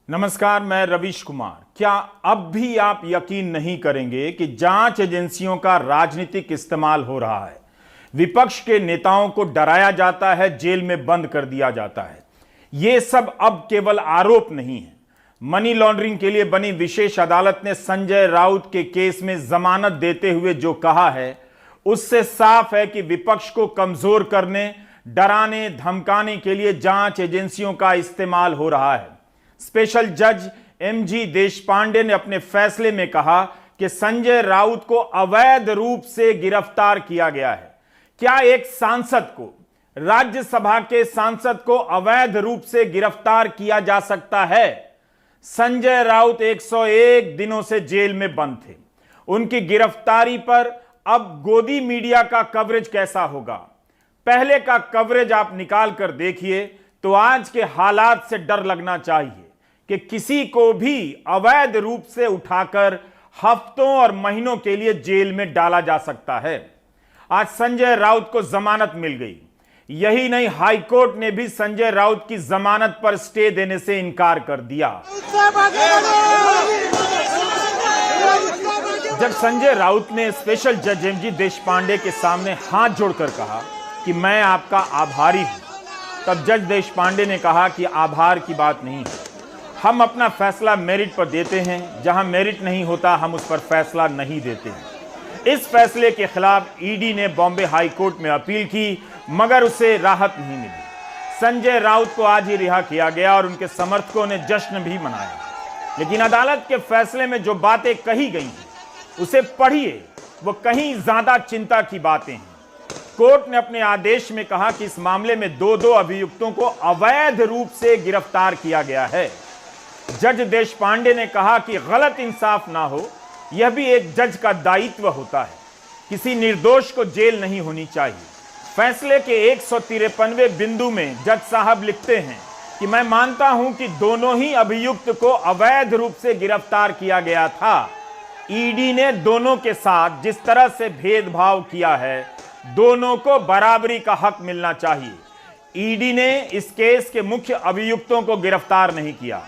नमस्कार, मैं रवीश कुमार। क्या अब भी आप यकीन नहीं करेंगे कि जांच एजेंसियों का राजनीतिक इस्तेमाल हो रहा है? विपक्ष के नेताओं को डराया जाता है, जेल में बंद कर दिया जाता है। यह सब अब केवल आरोप नहीं है। मनी लॉन्ड्रिंग के लिए बनी विशेष अदालत ने संजय राउत के केस में जमानत देते हुए जो कहा है, उससे साफ है कि विपक्ष को कमजोर करने, डराने, धमकाने के लिए जांच एजेंसियों का इस्तेमाल हो रहा है। स्पेशल जज एमजी देशपांडे ने अपने फैसले में कहा कि संजय राउत को अवैध रूप से गिरफ्तार किया गया है। क्या एक सांसद को, राज्यसभा के सांसद को अवैध रूप से गिरफ्तार किया जा सकता है? संजय राउत 101 दिनों से जेल में बंद थे। उनकी गिरफ्तारी पर अब गोदी मीडिया का कवरेज कैसा होगा? पहले का कवरेज आप निकाल कर देखिए तो आज के हालात से डर लगना चाहिए कि किसी को भी अवैध रूप से उठाकर हफ्तों और महीनों के लिए जेल में डाला जा सकता है। आज संजय राउत को जमानत मिल गई। यही नहीं, हाईकोर्ट ने भी संजय राउत की जमानत पर स्टे देने से इनकार कर दिया। जब संजय राउत ने स्पेशल जज एमजी देशपांडे के सामने हाथ जोड़कर कहा कि मैं आपका आभारी हूं, तब जज देशपांडे ने कहा कि आभार की बात नहीं है, हम अपना फैसला मेरिट पर देते हैं, जहां मेरिट नहीं होता हम उस पर फैसला नहीं देते हैं। इस फैसले के खिलाफ ईडी ने बॉम्बे हाई कोर्ट में अपील की, मगर उसे राहत नहीं मिली। संजय राउत को आज ही रिहा किया गया और उनके समर्थकों ने जश्न भी मनाया। लेकिन अदालत के फैसले में जो बातें कही गई हैं, उसे पढ़िए, वो कहीं ज्यादा चिंता की बातें हैं। कोर्ट ने अपने आदेश में कहा कि इस मामले में दो अभियुक्तों को अवैध रूप से गिरफ्तार किया गया है। जज देशपांडे ने कहा कि गलत इंसाफ ना हो, यह भी एक जज का दायित्व होता है। किसी निर्दोष को जेल नहीं होनी चाहिए। फैसले के 153वें बिंदु में जज साहब लिखते हैं कि मैं मानता हूं कि दोनों ही अभियुक्त को अवैध रूप से गिरफ्तार किया गया था। ईडी ने दोनों के साथ जिस तरह से भेदभाव किया है, दोनों को बराबरी का हक मिलना चाहिए। ईडी ने इस केस के मुख्य अभियुक्तों को गिरफ्तार नहीं किया।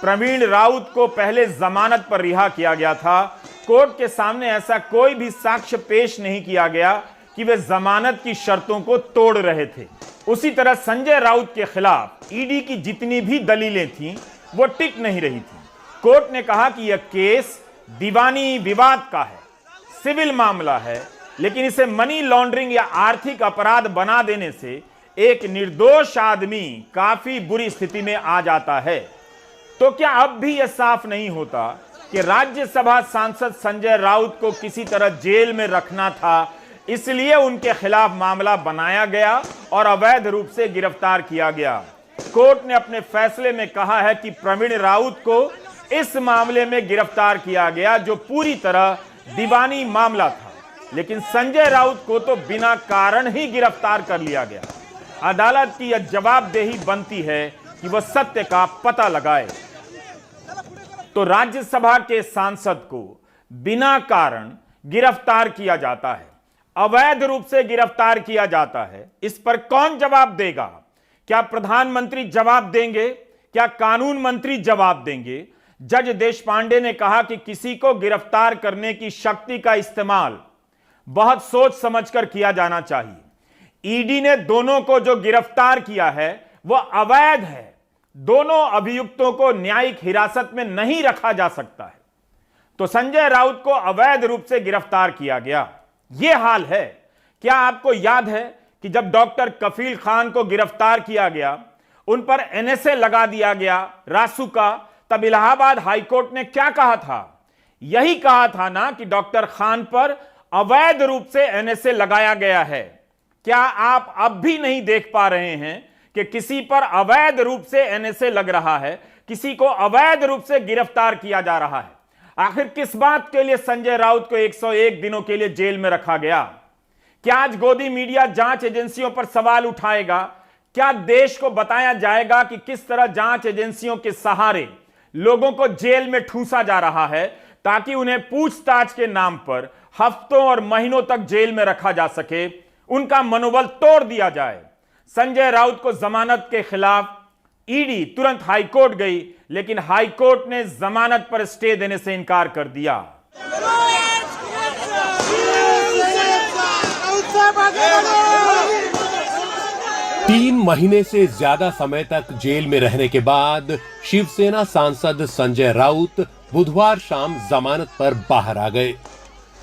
प्रवीण राउत को पहले जमानत पर रिहा किया गया था। कोर्ट के सामने ऐसा कोई भी साक्ष्य पेश नहीं किया गया कि वे जमानत की शर्तों को तोड़ रहे थे। उसी तरह संजय राउत के खिलाफ ईडी की जितनी भी दलीलें थीं, वो टिक नहीं रही थी। कोर्ट ने कहा कि यह केस दीवानी विवाद का है, सिविल मामला है, लेकिन इसे मनी लॉन्ड्रिंग या आर्थिक अपराध बना देने से एक निर्दोष आदमी काफी बुरी स्थिति में आ जाता है। तो क्या अब भी यह साफ नहीं होता कि राज्यसभा सांसद संजय राउत को किसी तरह जेल में रखना था, इसलिए उनके खिलाफ मामला बनाया गया और अवैध रूप से गिरफ्तार किया गया? कोर्ट ने अपने फैसले में कहा है कि प्रवीण राउत को इस मामले में गिरफ्तार किया गया जो पूरी तरह दीवानी मामला था, लेकिन संजय राउत को तो बिना कारण ही गिरफ्तार कर लिया गया। अदालत की यह जवाबदेही बनती है कि वह सत्य का पता लगाए। तो राज्यसभा के सांसद को बिना कारण गिरफ्तार किया जाता है, अवैध रूप से गिरफ्तार किया जाता है। इस पर कौन जवाब देगा? क्या प्रधानमंत्री जवाब देंगे? क्या कानून मंत्री जवाब देंगे? जज देशपांडे ने कहा कि किसी को गिरफ्तार करने की शक्ति का इस्तेमाल बहुत सोच समझकर किया जाना चाहिए। ईडी ने दोनों को जो गिरफ्तार किया है वह अवैध है। दोनों अभियुक्तों को न्यायिक हिरासत में नहीं रखा जा सकता है। तो संजय राउत को अवैध रूप से गिरफ्तार किया गया, यह हाल है। क्या आपको याद है कि जब डॉक्टर कफील खान को गिरफ्तार किया गया, उन पर एनएसए लगा दिया गया, रासुका, तब इलाहाबाद हाईकोर्ट ने क्या कहा था? यही कहा था ना कि डॉक्टर खान पर अवैध रूप से एनएसए लगाया गया है। क्या आप अब भी नहीं देख पा रहे हैं कि किसी पर अवैध रूप से एनएसए लग रहा है, किसी को अवैध रूप से गिरफ्तार किया जा रहा है? आखिर किस बात के लिए संजय राउत को 101 दिनों के लिए जेल में रखा गया? क्या आज गोदी मीडिया जांच एजेंसियों पर सवाल उठाएगा? क्या देश को बताया जाएगा कि किस तरह जांच एजेंसियों के सहारे लोगों को जेल में ठूंसा जा रहा है, ताकि उन्हें पूछताछ के नाम पर हफ्तों और महीनों तक जेल में रखा जा सके, उनका मनोबल तोड़ दिया जाए? संजय राउत को जमानत के खिलाफ ईडी तुरंत हाईकोर्ट गई, लेकिन हाईकोर्ट ने जमानत पर स्टे देने से इनकार कर दिया। 3 महीने से ज्यादा समय तक जेल में रहने के बाद शिवसेना सांसद संजय राउत बुधवार शाम जमानत पर बाहर आ गए।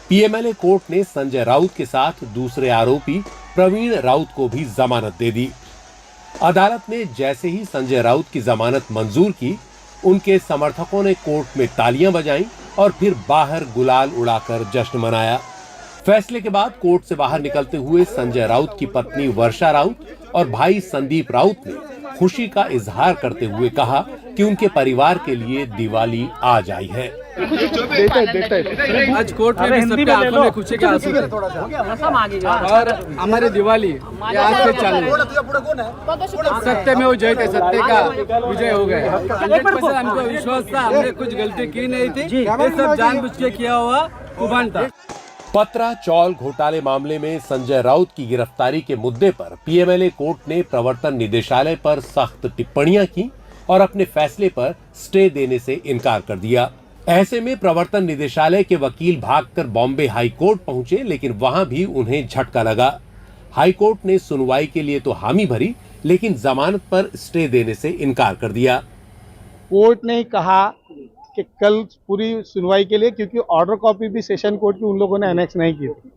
पीएमएलए कोर्ट ने संजय राउत के साथ दूसरे आरोपी प्रवीण राउत को भी जमानत दे दी। अदालत ने जैसे ही संजय राउत की जमानत मंजूर की, उनके समर्थकों ने कोर्ट में तालियां बजाईं और फिर बाहर गुलाल उड़ाकर जश्न मनाया। फैसले के बाद कोर्ट से बाहर निकलते हुए संजय राउत की पत्नी वर्षा राउत और भाई संदीप राउत ने खुशी का इजहार करते हुए कहा कि उनके परिवार के लिए दिवाली आज आई है। आज कोर्ट में सबके आंखों में खुशी के आंसू थे और हमारी दिवाली आज से चालू है। सत्य में वो जय थे, सत्य का विजय हो गया। 100% हमको विश्वास था, हमने कुछ गलती की नहीं थी, ये सब जानबूझ के किया हुआ कुभान था। पत्रा चौल घोटाले मामले में संजय राउत की गिरफ्तारी के मुद्दे पर पीएमएलए कोर्ट ने प्रवर्तन निदेशालय पर सख्त टिप्पणियां की और अपने फैसले पर स्टे देने से इनकार कर दिया। ऐसे में प्रवर्तन निदेशालय के वकील भागकर बॉम्बे हाई कोर्ट पहुंचे, लेकिन वहां भी उन्हें झटका लगा। हाई कोर्ट ने सुनवाई के लिए तो हामी भरी, लेकिन जमानत पर स्टे देने से इनकार कर दिया। कोर्ट ने कहा कि कल पूरी सुनवाई के लिए, क्योंकि ऑर्डर कॉपी भी सेशन कोर्ट की उन लोगों ने एनेक्स नहीं की थी,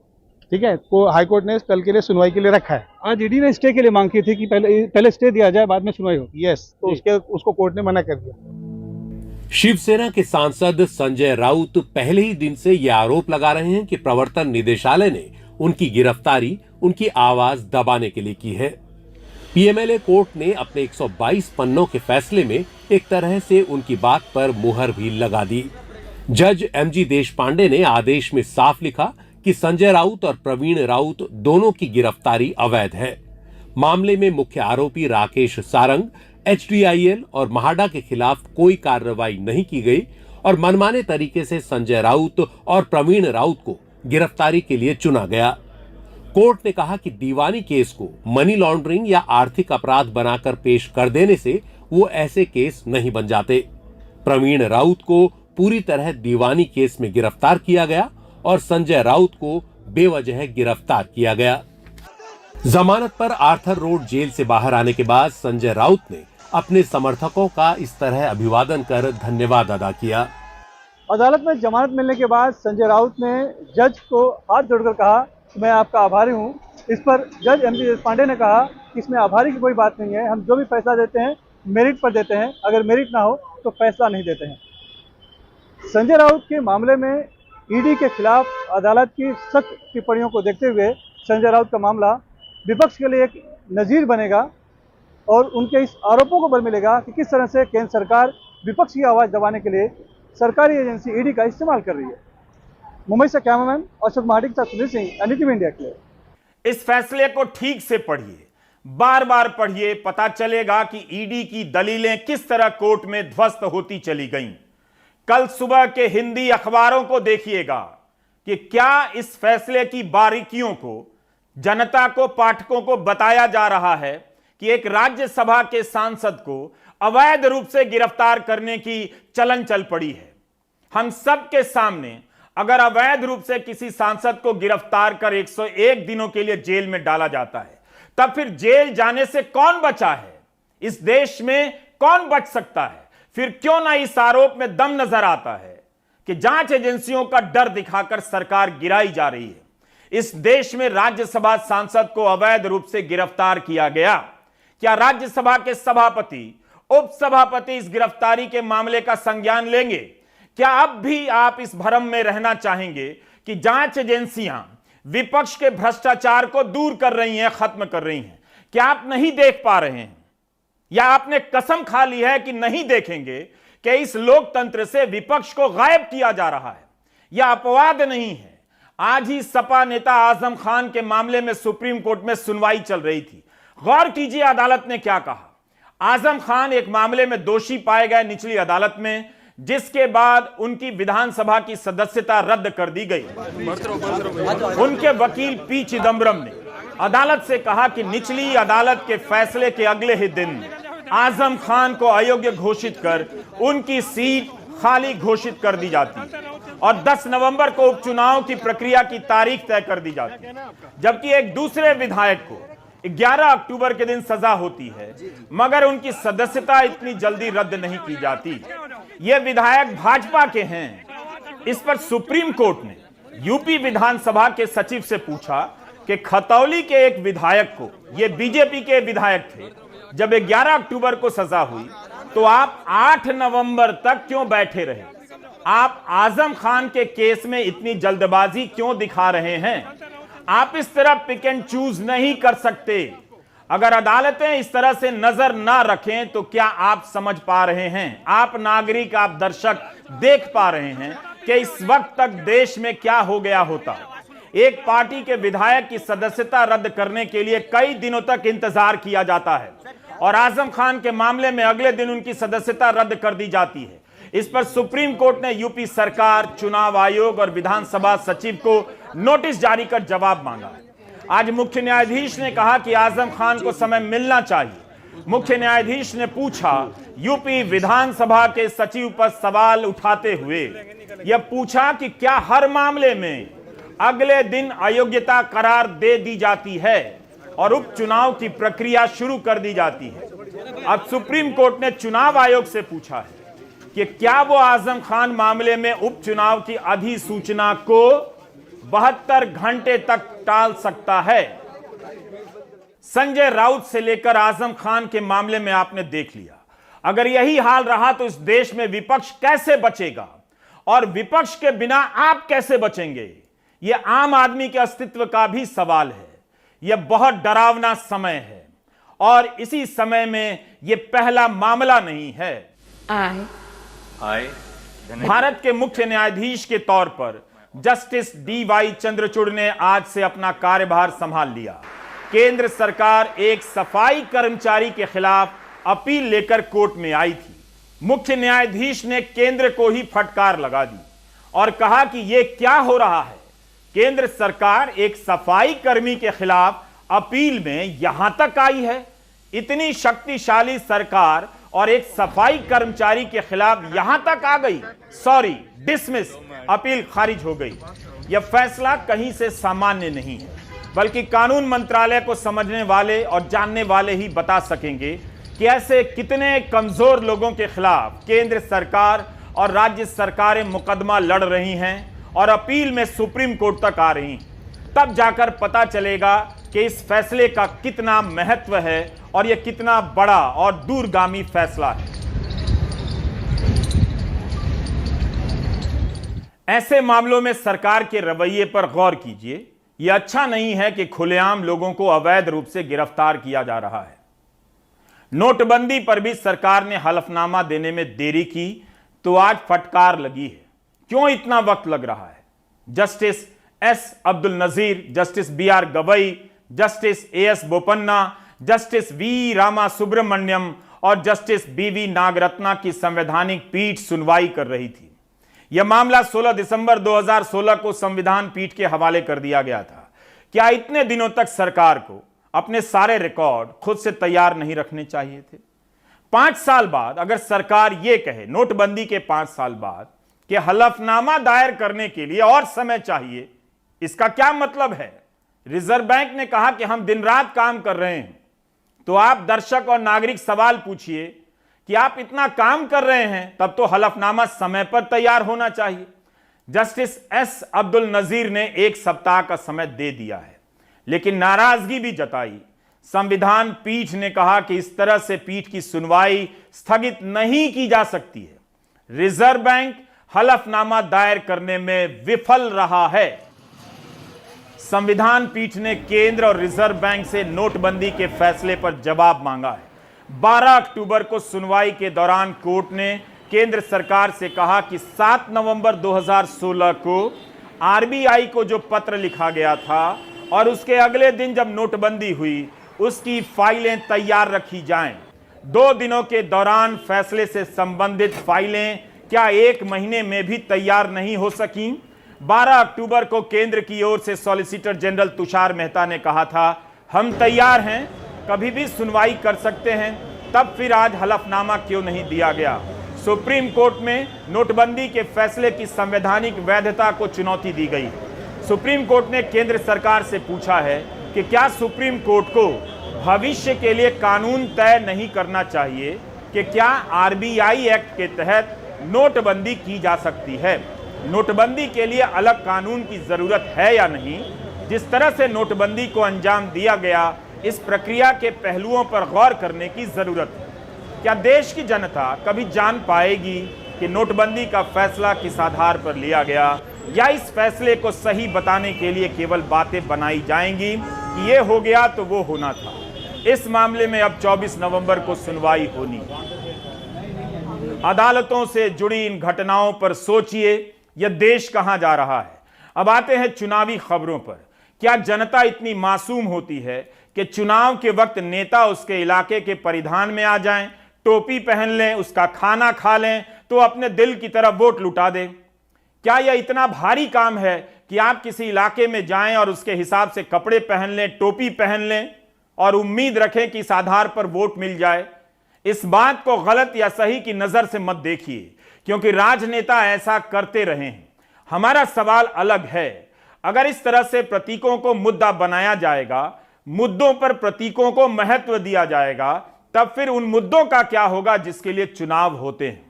ठीक है, तो हाई कोर्ट ने कल के लिए सुनवाई के लिए रखा है। आज ईडी ने स्टे के लिए मांग की थी कि पहले स्टे दिया जाए, बाद में सुनवाई हो। यस, तो उसको कोर्ट ने मना कर दिया। शिवसेना के सांसद संजय राउत पहले ही दिन से यह आरोप लगा रहे हैं कि प्रवर्तन निदेशालय ने उनकी गिरफ्तारी उनकी आवाज दबाने के लिए की है। पीएमएलए कोर्ट ने अपने 122 पन्नों के फैसले में एक तरह से उनकी बात पर मुहर भी लगा दी। जज एमजी देशपांडे ने आदेश में साफ लिखा कि संजय राउत और प्रवीण राउत दोनों की गिरफ्तारी अवैध है। मामले में मुख्य आरोपी राकेश सारंग, एचडीआईएल और महाडा के खिलाफ कोई कार्रवाई नहीं की गई और मनमाने तरीके से संजय राउत और प्रवीण राउत को गिरफ्तारी के लिए चुना गया। कोर्ट ने कहा कि दीवानी केस को मनी लॉन्ड्रिंग या आर्थिक अपराध बनाकर पेश कर देने से वो ऐसे केस नहीं बन जाते। प्रवीण राउत को पूरी तरह दीवानी केस में गिरफ्तार किया गया और संजय राउत को बेवजह गिरफ्तार किया गया। जमानत पर आर्थर रोड जेल से बाहर आने के बाद संजय राउत ने अपने समर्थकों का इस तरह अभिवादन कर धन्यवाद अदा किया। अदालत में जमानत मिलने के बाद संजय राउत ने जज को हाथ जोड़कर कहा कि मैं आपका आभारी हूं। इस पर जज एमजी देशपांडे ने कहा कि इसमें आभारी की कोई बात नहीं है, हम जो भी पैसा देते हैं मेरिट पर देते हैं, अगर मेरिट ना हो तो फैसला नहीं देते हैं। संजय राउत के मामले में ईडी के खिलाफ अदालत की सख्त टिप्पणियों को देखते हुए संजय राउत का मामला विपक्ष के लिए एक नजीर बनेगा और उनके इस आरोपों को बल मिलेगा कि किस तरह से केंद्र सरकार विपक्ष की आवाज़ दबाने के लिए सरकारी एजेंसी ईडी का इस्तेमाल कर रही है। मुंबई से कैमरामैन अशोक महाडी के साथ सुनील सिंह, एनडीटीवी इंडिया के लिए। इस फैसले को ठीक से पढ़िए, बार बार पढ़िए, पता चलेगा कि ईडी की दलीलें किस तरह कोर्ट में ध्वस्त होती चली गईं। कल सुबह के हिंदी अखबारों को देखिएगा कि क्या इस फैसले की बारीकियों को जनता को, पाठकों को बताया जा रहा है कि एक राज्यसभा के सांसद को अवैध रूप से गिरफ्तार करने की चलन चल पड़ी है। हम सबके सामने अगर अवैध रूप से किसी सांसद को गिरफ्तार कर 101 दिनों के लिए जेल में डाला जाता है, तब फिर जेल जाने से कौन बचा है? इस देश में कौन बच सकता है? फिर क्यों ना इस आरोप में दम नजर आता है कि जांच एजेंसियों का डर दिखाकर सरकार गिराई जा रही है। इस देश में राज्यसभा सांसद को अवैध रूप से गिरफ्तार किया गया। क्या राज्यसभा के सभापति, उपसभापति इस गिरफ्तारी के मामले का संज्ञान लेंगे? क्या अब भी आप इस भ्रम में रहना चाहेंगे कि जांच एजेंसियां विपक्ष के भ्रष्टाचार को दूर कर रही हैं, खत्म कर रही हैं? क्या आप नहीं देख पा रहे हैं, या आपने कसम खा ली है कि नहीं देखेंगे कि इस लोकतंत्र से विपक्ष को गायब किया जा रहा है? यह अपवाद नहीं है। आज ही सपा नेता आजम खान के मामले में सुप्रीम कोर्ट में सुनवाई चल रही थी। गौर कीजिए अदालत ने क्या कहा। आजम खान एक मामले में दोषी पाए गए निचली अदालत में, जिसके बाद उनकी विधानसभा की सदस्यता रद्द कर दी गई। उनके वकील पी चिदम्बरम ने अदालत से कहा कि निचली अदालत के फैसले के अगले ही दिन आजम खान को अयोग्य घोषित कर उनकी सीट खाली घोषित कर दी जाती है और 10 नवंबर को उपचुनाव की प्रक्रिया की तारीख तय कर दी जाती है, जबकि एक दूसरे विधायक को 11 अक्टूबर के दिन सजा होती है, मगर उनकी सदस्यता इतनी जल्दी रद्द नहीं की जाती। ये विधायक भाजपा के हैं। इस पर सुप्रीम कोर्ट ने यूपी विधानसभा के सचिव से पूछा कि खतौली के एक विधायक को, ये बीजेपी के विधायक थे, जब 11 अक्टूबर को सजा हुई तो आप 8 नवंबर तक क्यों बैठे रहे? आप आजम खान के केस में इतनी जल्दबाजी क्यों दिखा रहे हैं? आप इस तरह पिक एंड चूज नहीं कर सकते। अगर अदालतें इस तरह से नजर ना रखें तो क्या आप समझ पा रहे हैं, आप नागरिक, आप दर्शक देख पा रहे हैं कि इस वक्त तक देश में क्या हो गया होता? एक पार्टी के विधायक की सदस्यता रद्द करने के लिए कई दिनों तक इंतजार किया जाता है और आजम खान के मामले में अगले दिन उनकी सदस्यता रद्द कर दी जाती है। इस पर सुप्रीम कोर्ट ने यूपी सरकार, चुनाव आयोग और विधानसभा सचिव को नोटिस जारी कर जवाब मांगा है। आज मुख्य न्यायाधीश ने कहा कि आजम खान को समय मिलना चाहिए। मुख्य न्यायाधीश ने पूछा, यूपी विधानसभा के सचिव पर सवाल उठाते हुए यह पूछा कि क्या हर मामले में अगले दिन अयोग्यता करार दे दी जाती है और उपचुनाव की प्रक्रिया शुरू कर दी जाती है? अब सुप्रीम कोर्ट ने चुनाव आयोग से पूछा है कि क्या वो आजम खान मामले में उपचुनाव की अधिसूचना को 72 घंटे तक टाल सकता है। संजय राउत से लेकर आजम खान के मामले में आपने देख लिया। अगर यही हाल रहा तो इस देश में विपक्ष कैसे बचेगा और विपक्ष के बिना आप कैसे बचेंगे? यह आम आदमी के अस्तित्व का भी सवाल है। यह बहुत डरावना समय है और इसी समय में यह पहला मामला नहीं है। भारत के मुख्य न्यायाधीश के तौर पर जस्टिस DY चंद्रचूड़ ने आज से अपना कार्यभार संभाल लिया। केंद्र सरकार एक सफाई कर्मचारी के खिलाफ अपील लेकर कोर्ट में आई थी। मुख्य न्यायाधीश ने केंद्र को ही फटकार लगा दी और कहा कि यह क्या हो रहा है? केंद्र सरकार एक सफाई कर्मी के खिलाफ अपील में यहां तक आई है। इतनी शक्तिशाली सरकार और एक सफाई कर्मचारी के खिलाफ यहां तक आ गई। सॉरी, डिसमिस, अपील खारिज हो गई। यह फैसला कहीं से सामान्य नहीं है, बल्कि कानून मंत्रालय को समझने वाले और जानने वाले ही बता सकेंगे कि ऐसे कितने कमजोर लोगों के खिलाफ केंद्र सरकार और राज्य सरकारें मुकदमा लड़ रही हैं और अपील में सुप्रीम कोर्ट तक आ रही हैं। तब जाकर पता चलेगा कि इस फैसले का कितना महत्व है और यह कितना बड़ा और दूरगामी फैसला है। ऐसे मामलों में सरकार के रवैये पर गौर कीजिए। यह अच्छा नहीं है कि खुलेआम लोगों को अवैध रूप से गिरफ्तार किया जा रहा है। नोटबंदी पर भी सरकार ने हलफनामा देने में देरी की तो आज फटकार लगी है। क्यों इतना वक्त लग रहा है? Justice S Abdul Nazeer, justice BR Gavai, justice AS Bopanna, justice V Rama Subramanian और जस्टिस BV नागरत्ना की संवैधानिक पीठ सुनवाई कर रही थी। यह मामला 16 दिसंबर 2016 को संविधान पीठ के हवाले कर दिया गया था। क्या इतने दिनों तक सरकार को अपने सारे रिकॉर्ड खुद से तैयार नहीं रखने चाहिए थे? 5 साल बाद अगर सरकार यह कहे, नोटबंदी के 5 साल बाद, कि हलफनामा दायर करने के लिए और समय चाहिए, इसका क्या मतलब है? रिजर्व बैंक ने कहा कि हम दिन रात काम कर रहे हैं। तो आप दर्शक और नागरिक सवाल पूछिए कि आप इतना काम कर रहे हैं, तब तो हलफनामा समय पर तैयार होना चाहिए। जस्टिस S अब्दुल नजीर ने 1 सप्ताह का समय दे दिया है, लेकिन नाराजगी भी जताई। संविधान पीठ ने कहा कि इस तरह से पीठ की सुनवाई स्थगित नहीं की जा सकती है। रिजर्व बैंक हलफनामा दायर करने में विफल रहा है। संविधान पीठ ने केंद्र और रिजर्व बैंक से नोटबंदी के फैसले पर जवाब मांगा है। 12 अक्टूबर को सुनवाई के दौरान कोर्ट ने केंद्र सरकार से कहा कि 7 नवंबर 2016 को RBI को जो पत्र लिखा गया था और उसके अगले दिन जब नोटबंदी हुई, उसकी फाइलें तैयार रखी जाएं। 2 दिनों के दौरान फैसले से संबंधित फाइलें क्या 1 महीने में भी तैयार नहीं हो सकी? 12 अक्टूबर को केंद्र की ओर से सॉलिसिटर जनरल तुषार मेहता ने कहा था, हम तैयार हैं, कभी भी सुनवाई कर सकते हैं। तब फिर आज हलफनामा क्यों नहीं दिया गया? सुप्रीम कोर्ट में नोटबंदी के फैसले की संवैधानिक वैधता को चुनौती दी गई। सुप्रीम कोर्ट ने केंद्र सरकार से पूछा है कि क्या सुप्रीम कोर्ट को भविष्य के लिए कानून तय नहीं करना चाहिए कि क्या आरबीआई एक्ट के तहत नोटबंदी की जा सकती है? नोटबंदी के लिए अलग कानून की जरूरत है या नहीं? जिस तरह से नोटबंदी को अंजाम दिया गया, इस प्रक्रिया के पहलुओं पर गौर करने की जरूरत है। क्या देश की जनता कभी जान पाएगी कि नोटबंदी का फैसला किस आधार पर लिया गया, या इस फैसले को सही बताने के लिए केवल बातें बनाई जाएंगी कि ये हो गया तो वो होना था? इस मामले में अब 24 नवंबर को सुनवाई होनी। अदालतों से जुड़ी इन घटनाओं पर सोचिए, यह देश कहां जा रहा है। अब आते हैं चुनावी खबरों पर। क्या जनता इतनी मासूम होती है कि चुनाव के वक्त नेता उसके इलाके के परिधान में आ जाएं, टोपी पहन लें, उसका खाना खा लें तो अपने दिल की तरफ वोट लुटा दें? क्या यह इतना भारी काम है कि आप किसी इलाके में जाएं और उसके हिसाब से कपड़े पहन लें, टोपी पहन लें और उम्मीद रखें कि इस आधार पर वोट मिल जाए? इस बात को गलत या सही की नजर से मत देखिए, क्योंकि राजनेता ऐसा करते रहे हैं। हमारा सवाल अलग है। अगर इस तरह से प्रतीकों को मुद्दा बनाया जाएगा, मुद्दों पर प्रतीकों को महत्व दिया जाएगा, तब फिर उन मुद्दों का क्या होगा जिसके लिए चुनाव होते हैं?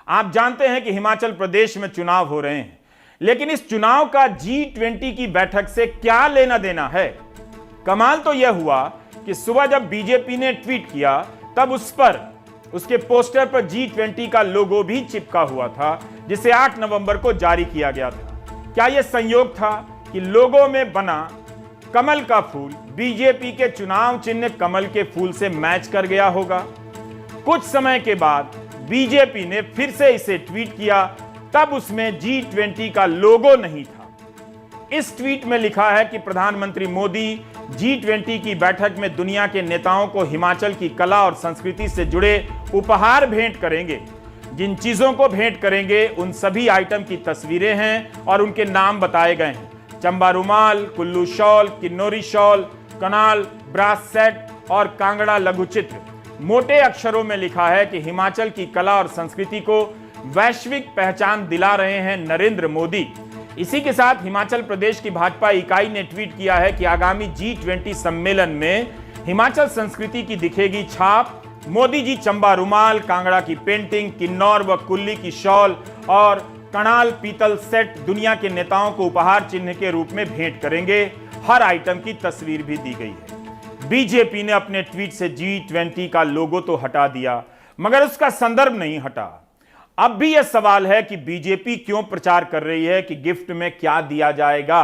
आप जानते हैं कि हिमाचल प्रदेश में चुनाव हो रहे हैं, लेकिन इस चुनाव का G20 की बैठक से क्या लेना देना है? कमाल तो यह हुआ कि सुबह जब बीजेपी ने ट्वीट किया, तब उस पर उसके पोस्टर पर G20 का लोगो भी चिपका हुआ था, जिसे 8 नवंबर को जारी किया गया था। क्या यह संयोग था कि लोगो में बना कमल का फूल बीजेपी के चुनाव चिन्ह कमल के फूल से मैच कर गया होगा? कुछ समय के बाद बीजेपी ने फिर से इसे ट्वीट किया, तब उसमें G20 का लोगो नहीं था। इस ट्वीट में लिखा है कि प्रधानमंत्री मोदी G20 की बैठक में दुनिया के नेताओं को हिमाचल की कला और संस्कृति से जुड़े उपहार भेंट करेंगे। जिन चीजों को भेंट करेंगे उन सभी आइटम की तस्वीरें हैं और उनके नाम बताए गए हैं। चंबा रुमाल, कुल्लू शॉल, किन्नौरी शॉल, कनाल ब्रास सेट और कांगड़ा लघु चित्र। मोटे अक्षरों में लिखा है कि हिमाचल की कला और संस्कृति को वैश्विक पहचान दिला रहे हैं नरेंद्र मोदी। इसी के साथ हिमाचल प्रदेश की भाजपा इकाई ने ट्वीट किया है कि आगामी G20 सम्मेलन में हिमाचल संस्कृति की दिखेगी छाप। मोदी जी चंबा रुमाल, कांगड़ा की पेंटिंग, किन्नौर व कुल्ली की शॉल और कणाल पीतल सेट दुनिया के नेताओं को उपहार चिन्ह के रूप में भेंट करेंगे। हर आइटम की तस्वीर भी दी गई है। बीजेपी ने अपने ट्वीट से G20 का लोगो तो हटा दिया, मगर उसका संदर्भ नहीं हटा। अब भी यह सवाल है कि बीजेपी क्यों प्रचार कर रही है कि गिफ्ट में क्या दिया जाएगा?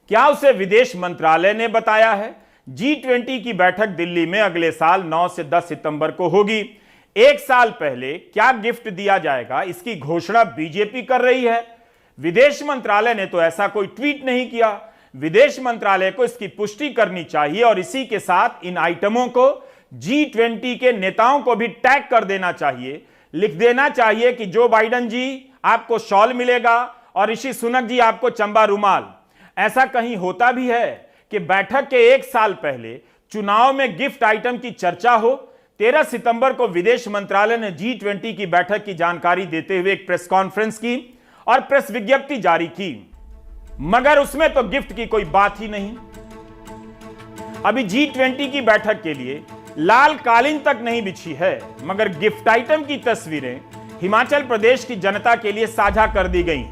क्या उसे विदेश मंत्रालय ने बताया है? G20 की बैठक दिल्ली में अगले साल 9 से 10 सितंबर को होगी। एक साल पहले क्या गिफ्ट दिया जाएगा, इसकी घोषणा बीजेपी कर रही है। विदेश मंत्रालय ने तो ऐसा कोई ट्वीट नहीं किया। विदेश मंत्रालय को इसकी पुष्टि करनी चाहिए और इसी के साथ इन आइटमों को G20 के नेताओं को भी टैग कर देना चाहिए। लिख देना चाहिए कि जो बाइडेन जी आपको शॉल मिलेगा और ऋषि सुनक जी आपको चंबा रुमाल। ऐसा कहीं होता भी है कि बैठक के एक साल पहले चुनाव में गिफ्ट आइटम की चर्चा हो? 13 सितंबर को विदेश मंत्रालय ने G20 की बैठक की जानकारी देते हुए एक प्रेस कॉन्फ्रेंस की और प्रेस विज्ञप्ति जारी की, मगर उसमें तो गिफ्ट की कोई बात ही नहीं। अभी G20 की बैठक के लिए लाल कालीन तक नहीं बिछी है, मगर गिफ्ट आइटम की तस्वीरें हिमाचल प्रदेश की जनता के लिए साझा कर दी गई।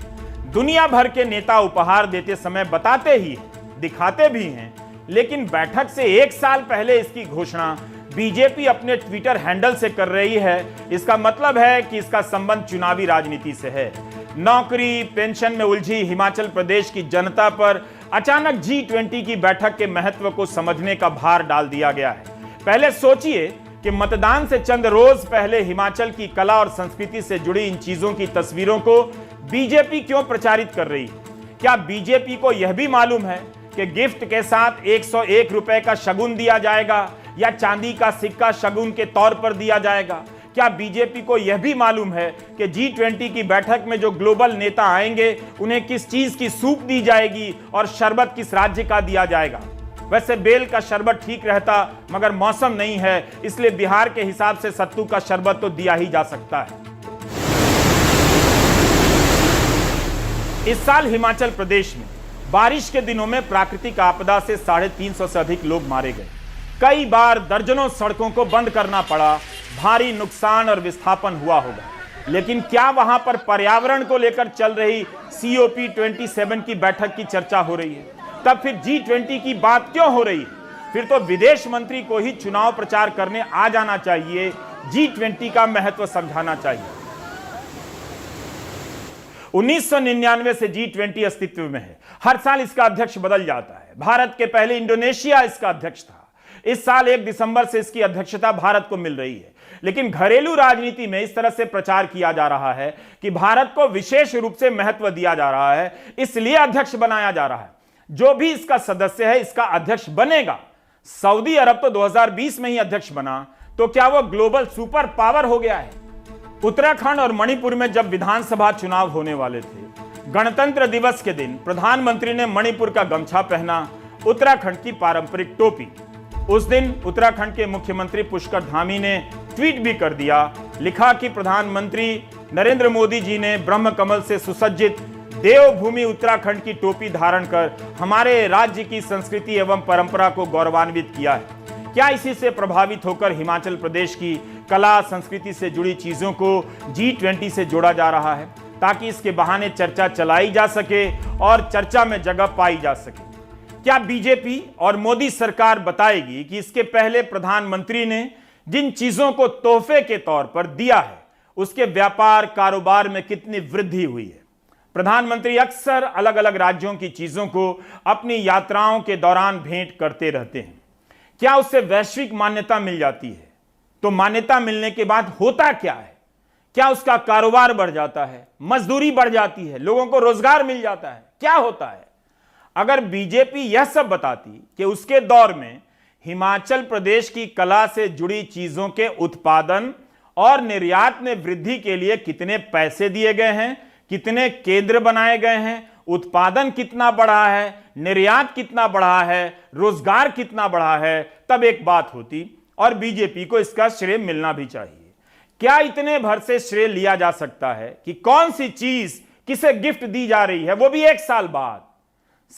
दुनिया भर के नेता उपहार देते समय बताते ही दिखाते भी हैं, लेकिन बैठक से एक साल पहले इसकी घोषणा बीजेपी अपने ट्विटर हैंडल से कर रही है। इसका मतलब है कि इसका संबंध चुनावी राजनीति से है। नौकरी पेंशन में उलझी हिमाचल प्रदेश की जनता पर अचानक G20 की बैठक के महत्व को समझने का भार डाल दिया गया है। पहले सोचिए कि मतदान से चंद रोज पहले हिमाचल की कला और संस्कृति से जुड़ी इन चीजों की तस्वीरों को बीजेपी क्यों प्रचारित कर रही है? क्या बीजेपी को यह भी मालूम है कि गिफ्ट के साथ 101 रुपए का शगुन दिया जाएगा या चांदी का सिक्का शगुन के तौर पर दिया जाएगा? क्या बीजेपी को यह भी मालूम है कि G20 की बैठक में जो ग्लोबल नेता आएंगे उन्हें किस चीज की सूप दी जाएगी और शरबत किस राज्य का दिया जाएगा? वैसे बेल का शरबत ठीक रहता, मगर मौसम नहीं है, इसलिए बिहार के हिसाब से सत्तू का शरबत तो दिया ही जा सकता है। इस साल हिमाचल प्रदेश में बारिश के दिनों में प्राकृतिक आपदा से 350 से अधिक लोग मारे गए। कई बार दर्जनों सड़कों को बंद करना पड़ा, भारी नुकसान और विस्थापन हुआ होगा। लेकिन क्या वहां पर पर्यावरण को लेकर चल रही COP27 की बैठक की चर्चा हो रही है? तब फिर G20 की बात क्यों हो रही है? फिर तो विदेश मंत्री को ही चुनाव प्रचार करने आ जाना चाहिए, G20 का महत्व समझाना चाहिए। 1999 से G20 अस्तित्व में है। हर साल इसका अध्यक्ष बदल जाता है। भारत के पहले इंडोनेशिया इसका अध्यक्ष था। इस साल 1 दिसंबर से इसकी अध्यक्षता भारत को मिल रही है। लेकिन घरेलू राजनीति में इस तरह से प्रचार किया जा रहा है कि भारत को विशेष रूप से महत्व दिया जा रहा है, इसलिए अध्यक्ष बनाया जा रहा है। जो भी इसका सदस्य है, इसका अध्यक्ष बनेगा। सऊदी अरब तो 2020 में ही अध्यक्ष बना, तो क्या वो ग्लोबल सुपर पावर हो गया है? उत्तराखंड और मणिपुर में जब विधानसभा चुनाव होने वाले थे, गणतंत्र दिवस के दिन प्रधानमंत्री ने मणिपुर का गमछा पहना, उत्तराखंड की पारंपरिक टोपी। उस दिन उत्तराखंड के मुख्यमंत्री पुष्कर धामी ने ट्वीट भी कर दिया, लिखा कि प्रधानमंत्री नरेंद्र मोदी जी ने ब्रह्म कमल से सुसज्जित देवभूमि उत्तराखंड की टोपी धारण कर हमारे राज्य की संस्कृति एवं परंपरा को गौरवान्वित किया है। क्या इसी से प्रभावित होकर हिमाचल प्रदेश की कला संस्कृति से जुड़ी चीजों को G20 से जोड़ा जा रहा है, ताकि इसके बहाने चर्चा चलाई जा सके और चर्चा में जगह पाई जा सके? क्या बीजेपी और मोदी सरकार बताएगी कि इसके पहले प्रधानमंत्री ने जिन चीजों को तोहफे के तौर पर दिया है, उसके व्यापार कारोबार में कितनी वृद्धि हुई है? प्रधानमंत्री अक्सर अलग अलग राज्यों की चीजों को अपनी यात्राओं के दौरान भेंट करते रहते हैं। क्या उससे वैश्विक मान्यता मिल जाती है? तो मान्यता मिलने के बाद होता क्या है? क्या उसका कारोबार बढ़ जाता है, मजदूरी बढ़ जाती है, लोगों को रोजगार मिल जाता है? क्या होता है? अगर बीजेपी यह सब बताती कि उसके दौर में हिमाचल प्रदेश की कला से जुड़ी चीजों के उत्पादन और निर्यात में वृद्धि के लिए कितने पैसे दिए गए हैं, कितने केंद्र बनाए गए हैं, उत्पादन कितना बढ़ा है, निर्यात कितना बढ़ा है, रोजगार कितना बढ़ा है, तब एक बात होती और बीजेपी को इसका श्रेय मिलना भी चाहिए। क्या इतने भर से श्रेय लिया जा सकता है कि कौन सी चीज किसे गिफ्ट दी जा रही है, वो भी 1 साल बाद?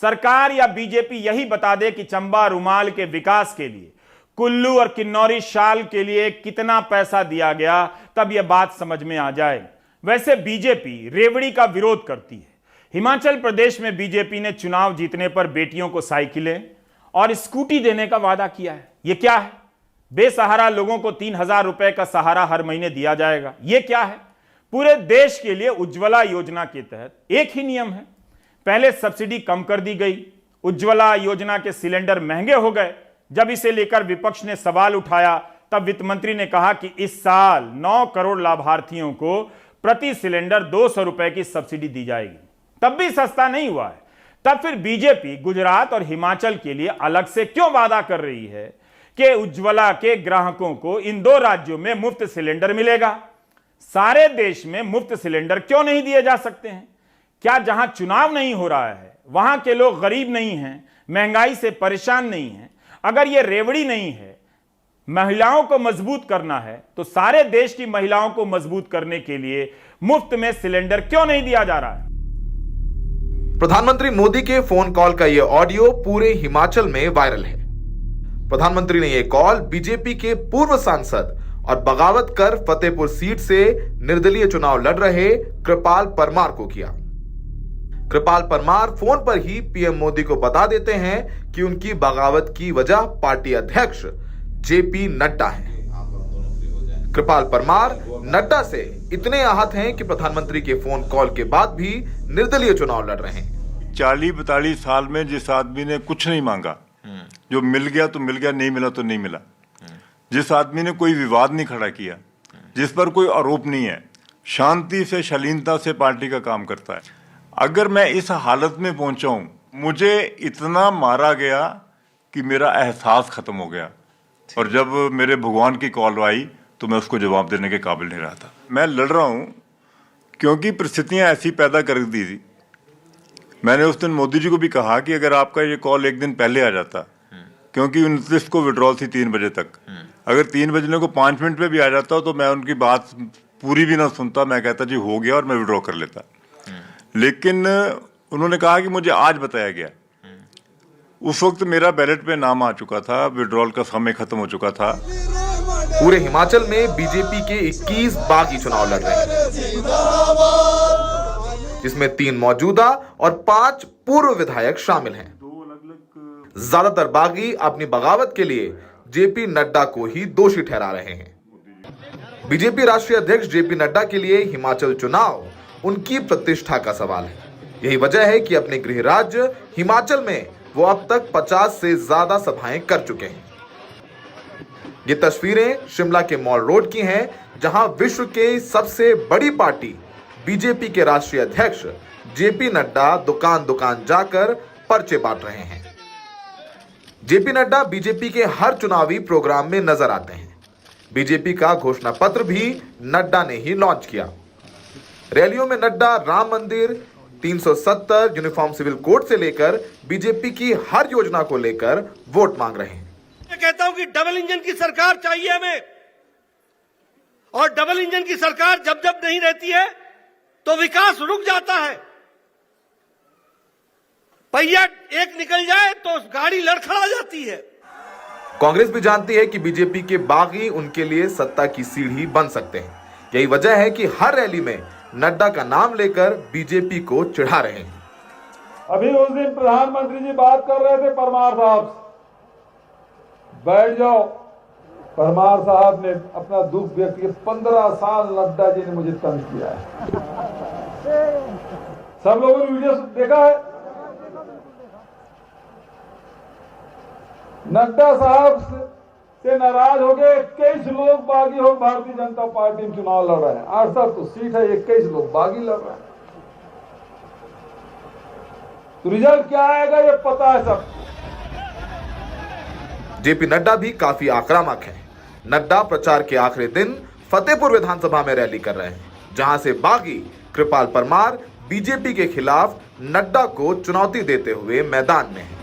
सरकार या बीजेपी यही बता दे कि चंबा रुमाल के विकास के लिए, कुल्लू और किन्नौरी शाल के लिए कितना पैसा दिया गया, तब यह बात समझ में आ जाए। वैसे बीजेपी रेवड़ी का विरोध करती है। हिमाचल प्रदेश में बीजेपी ने चुनाव जीतने पर बेटियों को साइकिलें और स्कूटी देने का वादा किया है। यह क्या है? बेसहारा लोगों को 3000 रुपए का सहारा हर महीने दिया जाएगा। यह क्या है? पूरे देश के लिए उज्ज्वला योजना के तहत एक ही नियम है। पहले सब्सिडी कम कर दी गई, उज्ज्वला योजना के सिलेंडर महंगे हो गए। जब इसे लेकर विपक्ष ने सवाल उठाया, तब वित्त मंत्री ने कहा कि इस साल 9 करोड़ लाभार्थियों को प्रति सिलेंडर 200 रुपए की सब्सिडी दी जाएगी। तब भी सस्ता नहीं हुआ है। तब फिर बीजेपी गुजरात और हिमाचल के लिए अलग से क्यों वादा कर रही है कि उज्ज्वला के ग्राहकों को इन 2 राज्यों में मुफ्त सिलेंडर मिलेगा? सारे देश में मुफ्त सिलेंडर क्यों नहीं दिए जा सकते हैं? क्या जहां चुनाव नहीं हो रहा है वहां के लोग गरीब नहीं हैं, महंगाई से परेशान नहीं हैं? अगर यह रेवड़ी नहीं है, महिलाओं को मजबूत करना है, तो सारे देश की महिलाओं को मजबूत करने के लिए मुफ्त में सिलेंडर क्यों नहीं दिया जा रहा है? प्रधानमंत्री मोदी के फोन कॉल का यह ऑडियो पूरे हिमाचल में वायरल है। प्रधानमंत्री ने यह कॉल बीजेपी के पूर्व सांसद और बगावत कर फतेहपुर सीट से निर्दलीय चुनाव लड़ रहे कृपाल परमार को किया। कृपाल परमार फोन पर ही पीएम मोदी को बता देते हैं कि उनकी बगावत की वजह पार्टी अध्यक्ष जेपी नड्डा है। कृपाल परमार नड्डा से इतने आहत हैं कि प्रधानमंत्री के फोन कॉल के बाद भी निर्दलीय चुनाव लड़ रहे हैं। 40-42 साल में जिस आदमी ने कुछ नहीं मांगा, जो मिल गया तो मिल गया, नहीं मिला तो नहीं मिला, जिस आदमी ने कोई विवाद नहीं खड़ा किया, जिस पर कोई आरोप नहीं है, शांति से शालीनता से पार्टी का काम करता है, अगर मैं इस हालत में पहुंचा हूं, मुझे इतना मारा गया कि मेरा एहसास खत्म हो गया। और जब मेरे भगवान की कॉल आई तो मैं उसको जवाब देने के काबिल नहीं रहा था। मैं लड़ रहा हूं क्योंकि परिस्थितियां ऐसी पैदा कर दी थी। मैंने उस दिन मोदी जी को भी कहा कि अगर आपका ये कॉल एक दिन पहले आ जाता क्योंकि 29 को विड्रॉल थी 3 बजे तक। अगर 3 बजने को 5 मिनट में भी आ जाता तो मैं उनकी बात पूरी भी ना सुनता, मैं कहता जी हो गया और मैं विड्रॉ कर लेता। लेकिन उन्होंने कहा कि मुझे आज बताया गया। उस वक्त मेरा बैलेट पे नाम आ चुका था, विड्रॉल का समय खत्म हो चुका था। पूरे हिमाचल में बीजेपी के 21 बागी चुनाव लड़ रहे हैं, जिसमें 3 मौजूदा और 5 पूर्व विधायक शामिल हैं। ज्यादातर बागी अपनी बगावत के लिए जेपी नड्डा को ही दोषी ठहरा रहे हैं। बीजेपी राष्ट्रीय अध्यक्ष जेपी नड्डा के लिए हिमाचल चुनाव उनकी प्रतिष्ठा का सवाल है। यही वजह है कि अपने गृह राज्य हिमाचल में वो अब तक 50 से ज्यादा सभाएं कर चुके हैं। ये तस्वीरें शिमला के मॉल रोड की हैं, जहां विश्व के सबसे बड़ी पार्टी बीजेपी के राष्ट्रीय अध्यक्ष जेपी नड्डा दुकान दुकान जाकर पर्चे बांट रहे हैं। जेपी नड्डा बीजेपी के हर चुनावी प्रोग्राम में नजर आते हैं। बीजेपी का घोषणा पत्र भी नड्डा ने ही लॉन्च किया। रैलियों में नड्डा राम मंदिर, 370 यूनिफॉर्म सिविल कोड से लेकर बीजेपी की हर योजना को लेकर वोट मांग रहे हैं। मैं कहता हूं कि डबल इंजन की सरकार चाहिए हमें, और डबल इंजन की सरकार जब जब नहीं रहती है तो विकास रुक जाता है। पहिया एक निकल जाए तो गाड़ी लड़खड़ा जाती है। कांग्रेस भी जानती है कि बीजेपी के बागी उनके लिए सत्ता की सीढ़ी बन सकते हैं। यही वजह है कि हर रैली में नड्डा का नाम लेकर बीजेपी को चिढ़ा रहे हैं। अभी उस दिन प्रधानमंत्री जी बात कर रहे थे परमार साहब से, बैठ जाओ। परमार साहब ने अपना दुख व्यक्त किया, 15 साल नड्डा जी ने मुझे तंग किया है। सब लोगों ने वीडियो देखा है। नड्डा साहब से नाराज हो गए 21 लोग बागी हो भारतीय जनता पार्टी में चुनाव लड़ रहे हैं। 68 तो सीट है, 21 लोग बागी लड़ रहे हैं। तो रिजल्ट क्या आएगा ये पता है सब। जेपी नड्डा भी काफी आक्रामक हैं। नड्डा प्रचार के आखिरी दिन फतेहपुर विधानसभा में रैली कर रहे हैं, जहां से बागी कृपाल परमार बीजेपी के खिलाफ नड्डा को चुनौती देते हुए मैदान में हैं।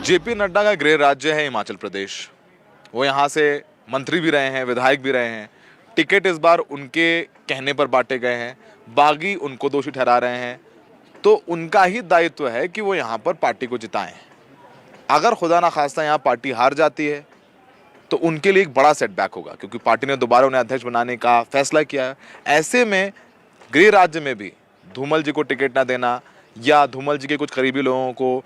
जेपी नड्डा का गृह राज्य है हिमाचल प्रदेश। वो यहाँ से मंत्री भी रहे हैं, विधायक भी रहे हैं। टिकट इस बार उनके कहने पर बांटे गए हैं। बागी उनको दोषी ठहरा रहे हैं, तो उनका ही दायित्व है कि वो यहाँ पर पार्टी को जिताएं। अगर खुदा ना खास्ता यहाँ पार्टी हार जाती है तो उनके लिए एक बड़ा सेटबैक होगा, क्योंकि पार्टी ने दोबारा उन्हें अध्यक्ष बनाने का फैसला किया है। ऐसे में गृह राज्य में भी धूमल जी को टिकट ना देना या धूमल जी के कुछ करीबी लोगों को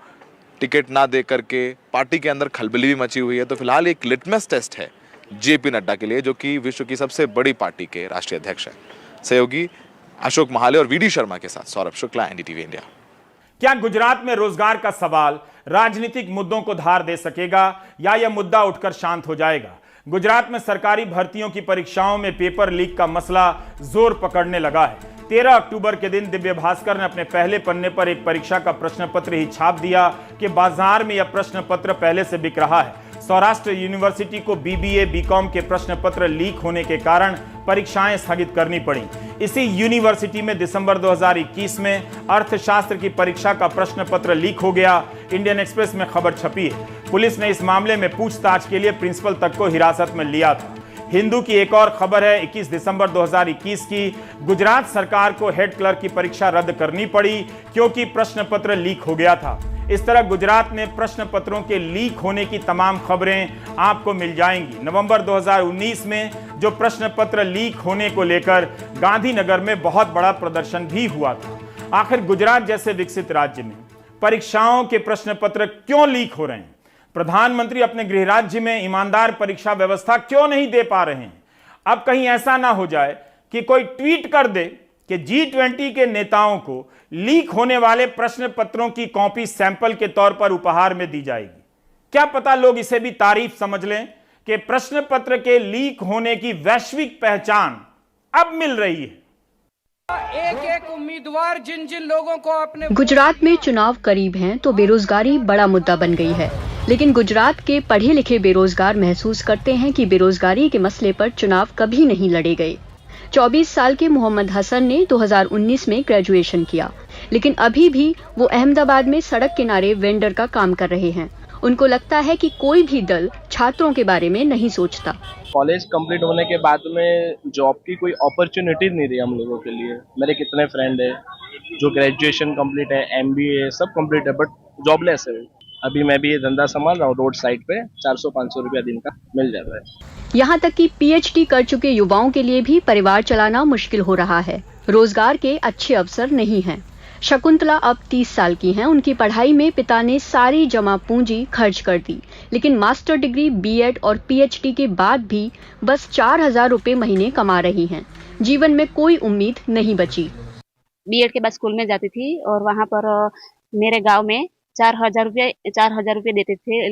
टिकट ना दे करके पार्टी के अंदर खलबली भी मची हुई है। तो फिलहाल एक लिटमस टेस्ट है जेपी नड्डा के लिए, जो कि विश्व की सबसे बड़ी पार्टी के राष्ट्रीय अध्यक्ष हैं। सहयोगी अशोक महाले और वीडी शर्मा के साथ सौरभ शुक्ला, एनडीटीवी इंडिया। क्या गुजरात में रोजगार का सवाल राजनीतिक मुद्दों को धार दे सकेगा या यह मुद्दा उठकर शांत हो जाएगा? गुजरात में सरकारी भर्तियों की परीक्षाओं में पेपर लीक का मसला जोर पकड़ने लगा है। 13 अक्टूबर के दिन दिव्य भास्कर ने अपने पहले पन्ने पर एक परीक्षा का प्रश्न पत्र ही छाप दिया कि बाजार में यह प्रश्न पत्र पहले से बिक रहा है। सौराष्ट्र यूनिवर्सिटी को बीबीए बीकॉम के प्रश्न पत्र लीक होने के कारण परीक्षाएं स्थगित करनी पड़ी। इसी यूनिवर्सिटी में दिसंबर 2021 में अर्थशास्त्र की परीक्षा का प्रश्न पत्र लीक हो गया। इंडियन एक्सप्रेस में खबर छपी है। पुलिस ने इस मामले में पूछताछ के लिए प्रिंसिपल तक को हिरासत में लिया था। हिंदू की एक और खबर है 21 दिसंबर 2021 की। गुजरात सरकार को हेड क्लर्क की परीक्षा रद्द करनी पड़ी क्योंकि प्रश्न पत्र लीक हो गया था। इस तरह गुजरात में प्रश्न पत्रों के लीक होने की तमाम खबरें आपको मिल जाएंगी। नवंबर 2019 में जो प्रश्न पत्र लीक होने को लेकर गांधीनगर में बहुत बड़ा प्रदर्शन भी हुआ था। आखिर गुजरात जैसे विकसित राज्य में परीक्षाओं के प्रश्न पत्र क्यों लीक हो रहे हैं? प्रधानमंत्री अपने गृह राज्य में ईमानदार परीक्षा व्यवस्था क्यों नहीं दे पा रहे हैं? अब कहीं ऐसा ना हो जाए कि कोई ट्वीट कर दे कि G20 के नेताओं को लीक होने वाले प्रश्न पत्रों की कॉपी सैंपल के तौर पर उपहार में दी जाएगी। क्या पता लोग इसे भी तारीफ समझ लें कि प्रश्न पत्र के लीक होने की वैश्विक पहचान अब मिल रही है। एक एक उम्मीदवार जिन जिन लोगों को अपने गुजरात में चुनाव करीब हैं तो बेरोजगारी बड़ा मुद्दा बन गई है, लेकिन गुजरात के पढ़े लिखे बेरोजगार महसूस करते हैं कि बेरोजगारी के मसले पर चुनाव कभी नहीं लड़े गए। 24 साल के मोहम्मद हसन ने 2019 में ग्रेजुएशन किया, लेकिन अभी भी वो अहमदाबाद में सड़क किनारे वेंडर का काम कर रहे हैं। उनको लगता है कि कोई भी दल छात्रों के बारे में नहीं सोचता। कॉलेज कंप्लीट होने के बाद में जॉब की कोई अपॉर्चुनिटी नहीं रही हम लोगों के लिए। मेरे कितने फ्रेंड है जो ग्रेजुएशन कंप्लीट है, MBA सब कंप्लीट है, बट जॉबलेस है। अभी मैं भी ये धंधा संभाल रहा हूँ, रोड साइड पे 400-500 रुपया दिन का मिल जाता है। यहाँ तक कि PhD कर चुके युवाओं के लिए भी परिवार चलाना मुश्किल हो रहा है। रोजगार के अच्छे अवसर नहीं हैं। शकुंतला अब 30 साल की हैं। उनकी पढ़ाई में पिता ने सारी जमा पूंजी खर्च कर दी, लेकिन मास्टर डिग्री, B.Ed और PhD के बाद भी बस 4,000 रुपए महीने कमा रही हैं। जीवन में कोई उम्मीद नहीं बची। B.Ed के बाद स्कूल में जाती थी और वहाँ पर मेरे गांव में 4,000 रुपये देते थे।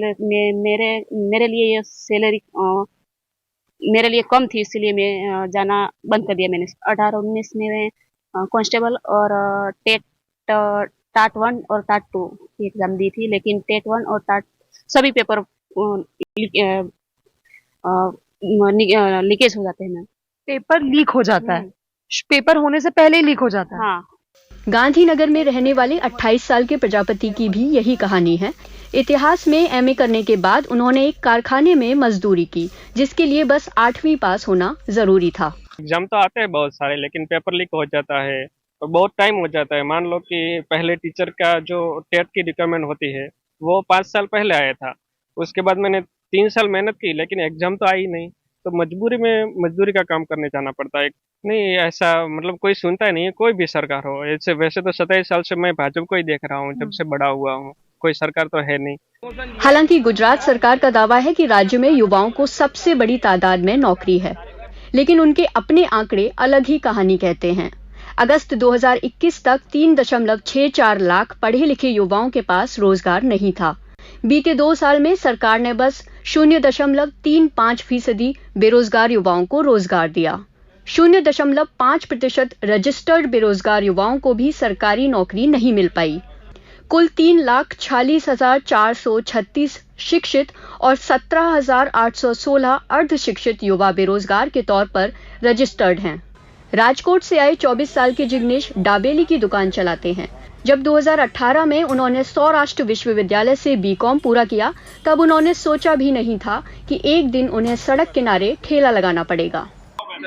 मेरे लिए ये सैलरी मेरे लिए कम थी, इसलिए मैं जाना बंद कर दिया मैंने। 18-19 में कांस्टेबल और टाट 1 और टाट 2 की एग्जाम दी थी, लेकिन टेट 1 और टाट सभी पेपर लीकेज हो जाते हैं। पेपर लीक हो जाता है, पेपर होने से पहले ही लीक हो जाता है। हाँ। गांधीनगर में रहने वाले 28 साल के प्रजापति की भी यही कहानी है। इतिहास में MA करने के बाद उन्होंने एक कारखाने में मजदूरी की, जिसके लिए बस 8वीं पास होना जरूरी था। एग्जाम तो आते हैं बहुत सारे, लेकिन पेपर लीक हो जाता है और बहुत टाइम हो जाता है। मान लो कि पहले टीचर का जो टेट की रिक्वायरमेंट होती है वो 5 साल पहले आया था। उसके बाद मैंने 3 साल मेहनत की, लेकिन एग्जाम तो आई नहीं, तो मजबूरी में मजदूरी का काम करने जाना पड़ता है। नहीं ऐसा मतलब कोई सुनता ही नहीं है, कोई भी सरकार हो। ऐसे वैसे तो 27 साल से मैं भाजपा को ही देख रहा हूँ, जब से बड़ा हुआ हूँ। कोई सरकार तो है नहीं। हालांकि गुजरात सरकार का दावा है कि राज्य में युवाओं को सबसे बड़ी तादाद में नौकरी है, लेकिन उनके अपने आंकड़े अलग ही कहानी कहते हैं। अगस्त 2021 तक 3.64 लाख पढ़े लिखे युवाओं के पास रोजगार नहीं था। बीते 2 साल में सरकार ने बस 0.35% बेरोजगार युवाओं को रोजगार दिया। 0.5% रजिस्टर्ड बेरोजगार युवाओं को भी सरकारी नौकरी नहीं मिल पाई। कुल 3,46,436 शिक्षित और 17,816 अर्धशिक्षित युवा बेरोजगार के तौर पर रजिस्टर्ड हैं। राजकोट से आए 24 साल के जिग्नेश डाबेली की दुकान चलाते हैं। जब 2018 में उन्होंने सौराष्ट्र विश्वविद्यालय से B.Com पूरा किया, तब उन्होंने सोचा भी नहीं था कि एक दिन उन्हें सड़क किनारे ठेला लगाना पड़ेगा। So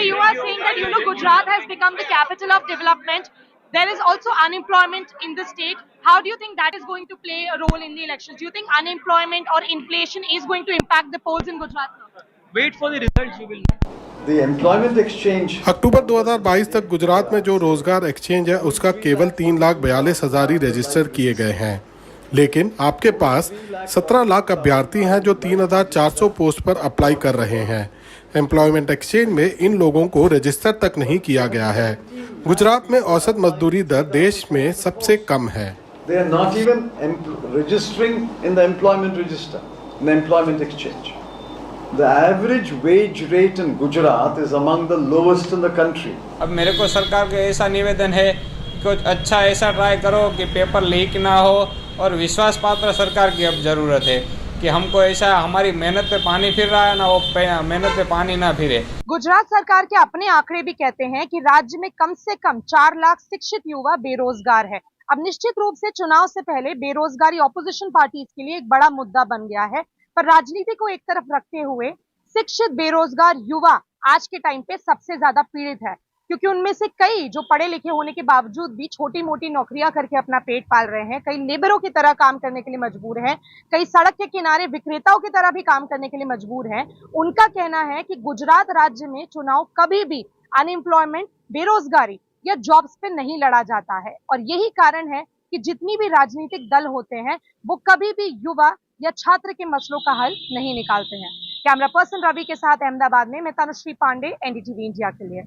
you are saying that Gujarat has become the capital of development. There is also unemployment in the state. How do you think that is going to play a role in the elections? Do you think unemployment or inflation is going to impact the polls in Gujarat? Wait for the results, you will know. The employment exchange. अक्टूबर 2022 तक गुजरात में जो रोजगार exchange है उसका केवल 3,42,000 ही register किए गए हैं, लेकिन आपके पास 17 लाख अभ्यर्थी हैं जो 3,400 पोस्ट पर अप्लाई कर रहे हैं। एम्प्लॉयमेंट एक्सचेंज में इन लोगों को रजिस्टर तक नहीं किया गया है। गुजरात में औसत मजदूरी दर देश में सबसे कम है। They are not even registering in the employment register, in the employment exchange. The average wage rate in Gujarat is among the lowest in the country. अब मेरे को सरकार का ऐसा निवेदन है कि कुछ अच्छा ऐसा ट्राई करो कि पेपर लीक ना हो, और विश्वास पात्र सरकार की अब ज़रूरत है कि हमको ऐसा हमारी मेहनत पे पानी फिर रहा है ना, वो मेहनत पे पानी ना फिरे। गुजरात सरकार के अपने आंकड़े भी कहते हैं कि राज्य में कम से कम 4 लाख शिक्षित युवा बेरोजगार है। अब निश्चित रूप से चुनाव से पहले बेरोजगारी ऑपोजिशन पार्टीज के लिए एक बड़ा मुद्दा बन गया है, पर राजनीति को एक तरफ रखते हुए शिक्षित बेरोजगार युवा आज के टाइम पे सबसे ज्यादा पीड़ित है, क्योंकि उनमें से कई जो पढ़े लिखे होने के बावजूद भी छोटी मोटी नौकरियां करके अपना पेट पाल रहे हैं, कई लेबरों की तरह काम करने के लिए मजबूर हैं, कई सड़क के किनारे विक्रेताओं की तरह भी काम करने के लिए मजबूर हैं। उनका कहना है कि गुजरात राज्य में चुनाव कभी भी अनएम्प्लॉयमेंट, बेरोजगारी या जॉब्स पे नहीं लड़ा जाता है, और यही कारण है कि जितनी भी राजनीतिक दल होते हैं वो कभी भी युवा या छात्र के मसलों का हल नहीं निकालते हैं। कैमरा पर्सन रवि के साथ अहमदाबाद में मैं तनुश्री पांडे, NDTV इंडिया के लिए।